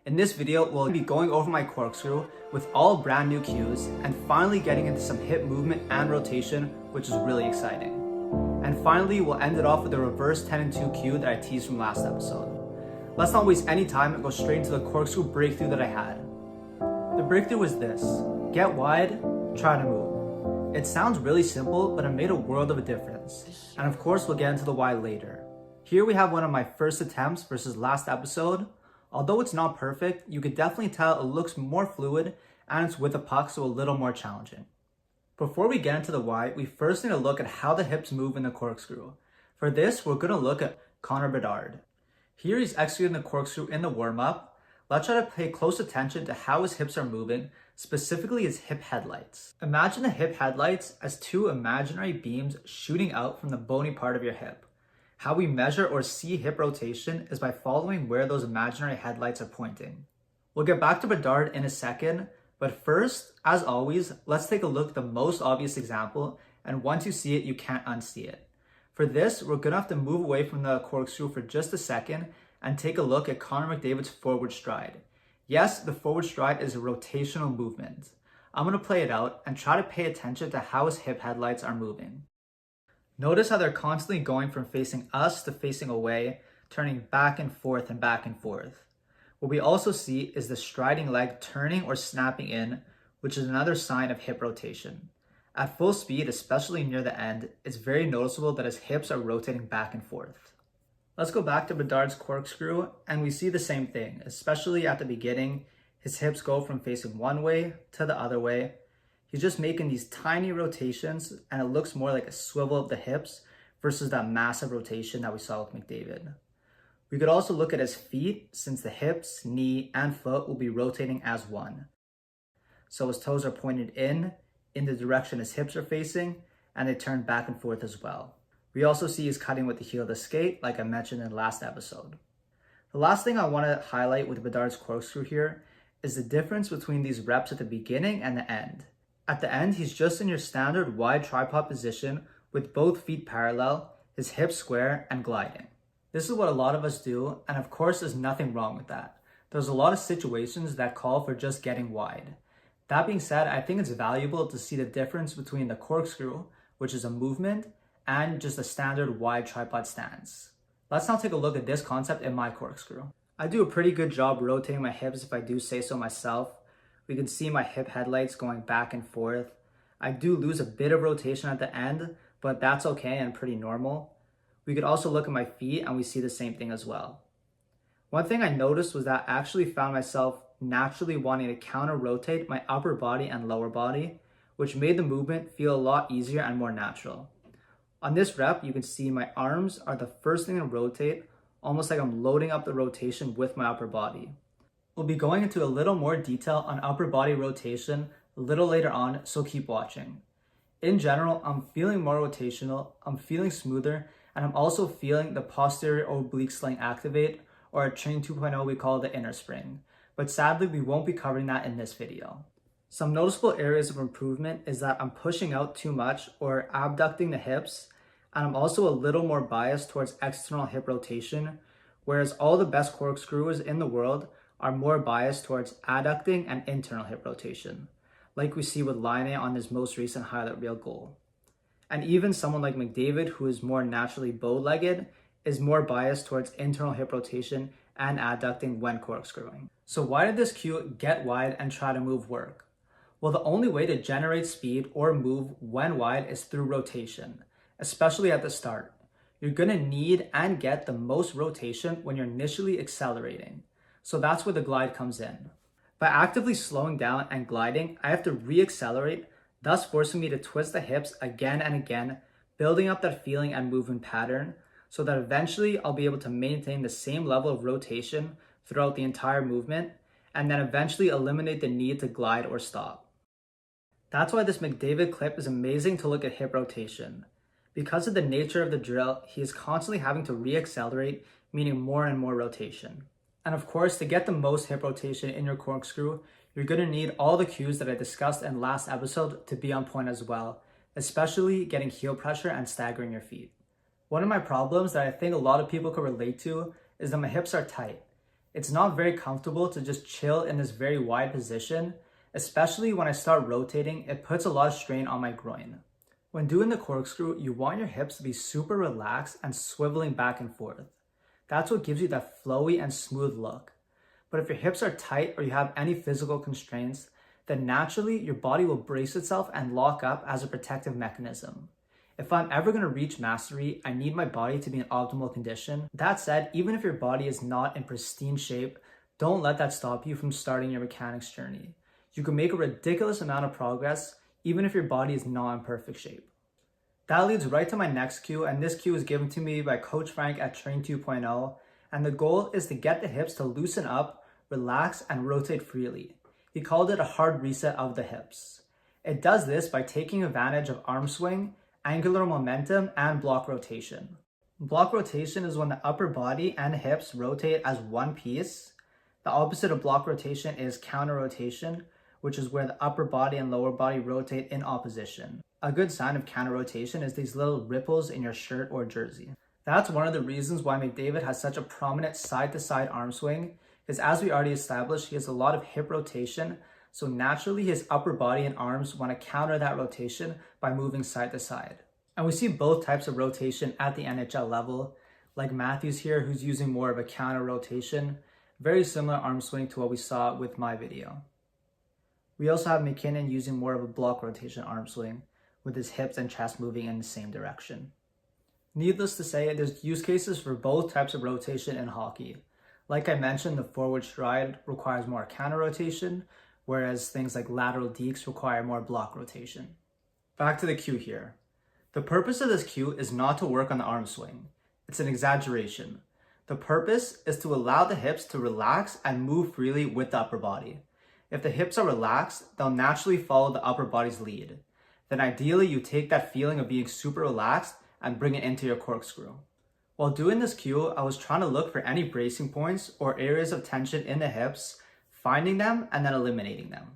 In this video, we'll be going over my corkscrew with all brand new cues and finally getting into some hip movement and rotation, which is really exciting. And finally, we'll end it off with a reverse 10 and 2 cue that I teased from last episode. Let's not waste any time and go straight into the corkscrew breakthrough that I had. The breakthrough was this: get wide, try to move. It sounds really simple, but it made a world of a difference. And of course, we'll get into the why later. Here we have one of my first attempts versus last episode. Although it's not perfect, you could definitely tell it looks more fluid and it's with a puck, so a little more challenging. Before we get into the why, we first need to look at how the hips move in the corkscrew. For this, we're going to look at Connor Bedard. Here he's executing the corkscrew in the warm-up. Let's try to pay close attention to how his hips are moving, specifically his hip headlights. Imagine the hip headlights as two imaginary beams shooting out from the bony part of your hip. How we measure or see hip rotation is by following where those imaginary headlights are pointing. We'll get back to Bedard in a second, but first, as always, let's take a look at the most obvious example, and once you see it, you can't unsee it. For this, we're gonna have to move away from the corkscrew for just a second and take a look at Connor McDavid's forward stride. Yes, the forward stride is a rotational movement. I'm gonna play it out and try to pay attention to how his hip headlights are moving. Notice how they're constantly going from facing us to facing away, turning back and forth and back and forth. What we also see is the striding leg turning or snapping in, which is another sign of hip rotation. At full speed, especially near the end, it's very noticeable that his hips are rotating back and forth. Let's go back to Bedard's corkscrew, and we see the same thing, especially at the beginning. His hips go from facing one way to the other way. He's just making these tiny rotations, and it looks more like a swivel of the hips versus that massive rotation that we saw with McDavid. We could also look at his feet, since the hips, knee, and foot will be rotating as one. So his toes are pointed in the direction his hips are facing, and they turn back and forth as well. We also see he's cutting with the heel of the skate, like I mentioned in the last episode. The last thing I want to highlight with Bedard's corkscrew here is the difference between these reps at the beginning and the end. At the end, he's just in your standard wide tripod position with both feet parallel, his hips square, and gliding. This is what a lot of us do, and of course there's nothing wrong with that. There's a lot of situations that call for just getting wide. That being said, I think it's valuable to see the difference between the corkscrew, which is a movement, and just a standard wide tripod stance. Let's now take a look at this concept in my corkscrew. I do a pretty good job rotating my hips if I do say so myself. We can see my hip headlights going back and forth. I do lose a bit of rotation at the end, but that's okay and pretty normal. We could also look at my feet and we see the same thing as well. One thing I noticed was that I actually found myself naturally wanting to counter rotate my upper body and lower body, which made the movement feel a lot easier and more natural. On this rep, you can see my arms are the first thing to rotate, almost like I'm loading up the rotation with my upper body. We'll be going into a little more detail on upper body rotation a little later on, so keep watching. In general, I'm feeling more rotational, I'm feeling smoother, and I'm also feeling the posterior oblique sling activate, or at Train 2.0 we call it the inner spring. But sadly, we won't be covering that in this video. Some noticeable areas of improvement is that I'm pushing out too much or abducting the hips, and I'm also a little more biased towards external hip rotation, whereas all the best corkscrewers in the world are more biased towards adducting and internal hip rotation, like we see with Laine on his most recent highlight reel goal. And even someone like McDavid, who is more naturally bow-legged, is more biased towards internal hip rotation and adducting when corkscrewing. So why did this cue get wide and try to move work? Well, the only way to generate speed or move when wide is through rotation, especially at the start. You're gonna need and get the most rotation when you're initially accelerating. So that's where the glide comes in. By actively slowing down and gliding, I have to re-accelerate, thus forcing me to twist the hips again and again, building up that feeling and movement pattern, so that eventually I'll be able to maintain the same level of rotation throughout the entire movement, and then eventually eliminate the need to glide or stop. That's why this McDavid clip is amazing to look at hip rotation. Because of the nature of the drill, he is constantly having to re-accelerate, meaning more and more rotation. And of course, to get the most hip rotation in your corkscrew, you're going to need all the cues that I discussed in last episode to be on point as well, especially getting heel pressure and staggering your feet. One of my problems that I think a lot of people can relate to is that my hips are tight. It's not very comfortable to just chill in this very wide position, especially when I start rotating, it puts a lot of strain on my groin. When doing the corkscrew, you want your hips to be super relaxed and swiveling back and forth. That's what gives you that flowy and smooth look. But if your hips are tight or you have any physical constraints, then naturally your body will brace itself and lock up as a protective mechanism. If I'm ever going to reach mastery, I need my body to be in optimal condition. That said, even if your body is not in pristine shape, don't let that stop you from starting your mechanics journey. You can make a ridiculous amount of progress even if your body is not in perfect shape. That leads right to my next cue, and this cue was given to me by Coach Frank at Train 2.0, and the goal is to get the hips to loosen up, relax, and rotate freely. He called it a hard reset of the hips. It does this by taking advantage of arm swing, angular momentum, and block rotation. Block rotation is when the upper body and hips rotate as one piece. The opposite of block rotation is counter rotation, which is where the upper body and lower body rotate in opposition. A good sign of counter rotation is these little ripples in your shirt or jersey. That's one of the reasons why McDavid has such a prominent side-to-side arm swing, is as we already established, he has a lot of hip rotation, so naturally his upper body and arms want to counter that rotation by moving side to side. And we see both types of rotation at the NHL level, like Matthews here, who's using more of a counter rotation, very similar arm swing to what we saw with my video. We also have McKinnon using more of a block rotation arm swing, with his hips and chest moving in the same direction. Needless to say, there's use cases for both types of rotation in hockey. Like I mentioned, the forward stride requires more counter rotation, whereas things like lateral dekes require more block rotation. Back to the cue here. The purpose of this cue is not to work on the arm swing. It's an exaggeration. The purpose is to allow the hips to relax and move freely with the upper body. If the hips are relaxed, they'll naturally follow the upper body's lead. Then ideally you take that feeling of being super relaxed and bring it into your corkscrew. While doing this cue, I was trying to look for any bracing points or areas of tension in the hips, finding them and then eliminating them.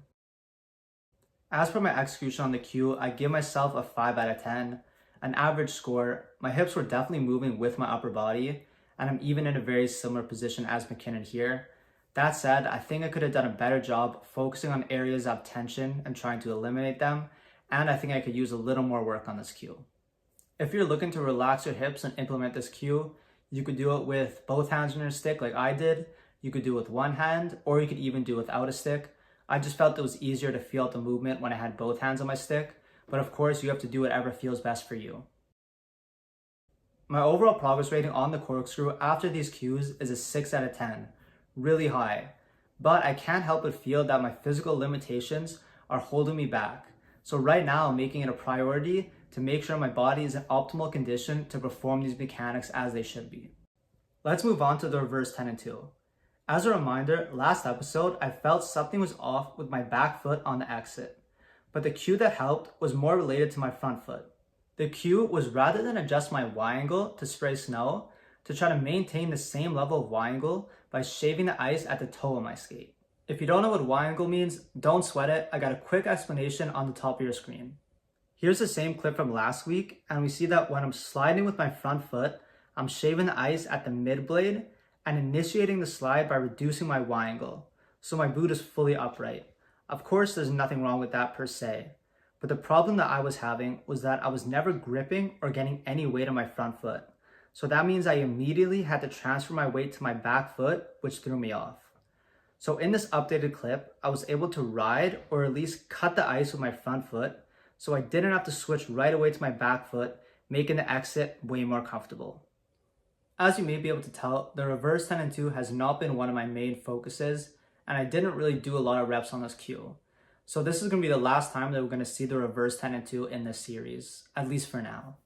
As for my execution on the cue, I give myself a 5 out of 10, an average score. My hips were definitely moving with my upper body, and I'm even in a very similar position as McKinnon here. That said, I think I could have done a better job focusing on areas of tension and trying to eliminate them, and I think I could use a little more work on this cue. If you're looking to relax your hips and implement this cue, you could do it with both hands on your stick like I did, you could do it with one hand, or you could even do it without a stick. I just felt it was easier to feel the movement when I had both hands on my stick, but of course you have to do whatever feels best for you. My overall progress rating on the corkscrew after these cues is a 6 out of 10. Really high, but I can't help but feel that my physical limitations are holding me back. So right now I'm making it a priority to make sure my body is in optimal condition to perform these mechanics as they should be. Let's move on to the reverse 10 and 2. As a reminder, last episode I felt something was off with my back foot on the exit, but the cue that helped was more related to my front foot. The cue was rather than adjust my Y angle to spray snow, to try to maintain the same level of Y angle by shaving the ice at the toe of my skate. If you don't know what Y angle means, don't sweat it. I got a quick explanation on the top of your screen. Here's the same clip from last week, and we see that when I'm sliding with my front foot, I'm shaving the ice at the mid blade and initiating the slide by reducing my Y angle, so my boot is fully upright. Of course, there's nothing wrong with that per se, but the problem that I was having was that I was never gripping or getting any weight on my front foot. So that means I immediately had to transfer my weight to my back foot, which threw me off. So in this updated clip, I was able to ride or at least cut the ice with my front foot, so I didn't have to switch right away to my back foot, making the exit way more comfortable. As you may be able to tell, the reverse 10 and 2 has not been one of my main focuses, and I didn't really do a lot of reps on this cue. So this is going to be the last time that we're going to see the reverse 10 and 2 in this series, at least for now.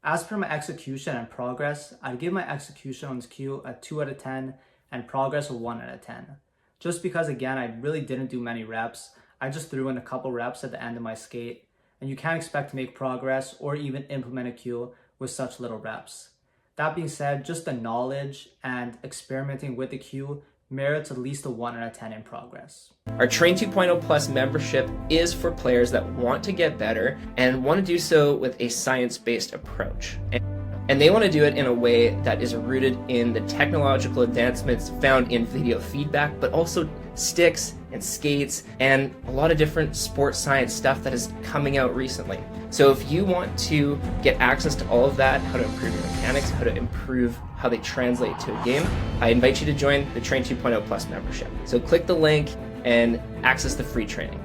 As for my execution and progress, I'd give my execution on this cue a 2 out of 10 and progress a 1 out of 10. Just because, again, I really didn't do many reps. I just threw in a couple reps at the end of my skate, and you can't expect to make progress or even implement a cue with such little reps. That being said, just the knowledge and experimenting with the cue merits at least a 1 out of 10 in progress. Our Train 2.0 Plus membership is for players that want to get better and want to do so with a science-based approach. And And they want to do it in a way that is rooted in the technological advancements found in video feedback, but also sticks and skates and a lot of different sports science stuff that is coming out recently. So if you want to get access to all of that, how to improve your mechanics, how to improve how they translate to a game, I invite you to join the Train 2.0 Plus membership. So click the link and access the free training.